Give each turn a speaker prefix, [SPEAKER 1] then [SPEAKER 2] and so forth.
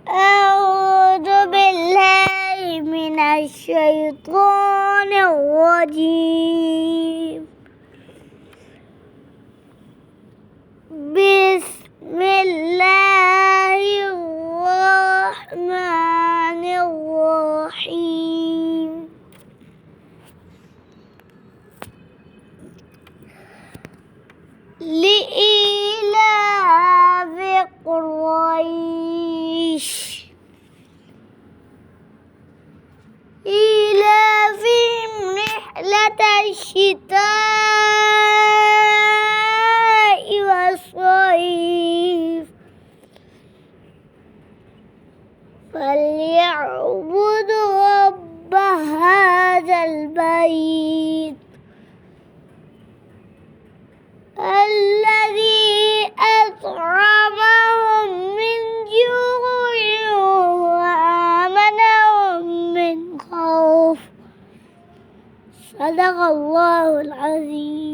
[SPEAKER 1] أعوذ بالله من الشيطان الرجيم. بسم الله الرحمن الرحيم. لإيلاف قريش إيلافهم رحلة الشتاء والصيف فليعبدوا رب هذا البيت الذي أطعمهم من جوع وآمنهم من خوف. صدق الله العظيم.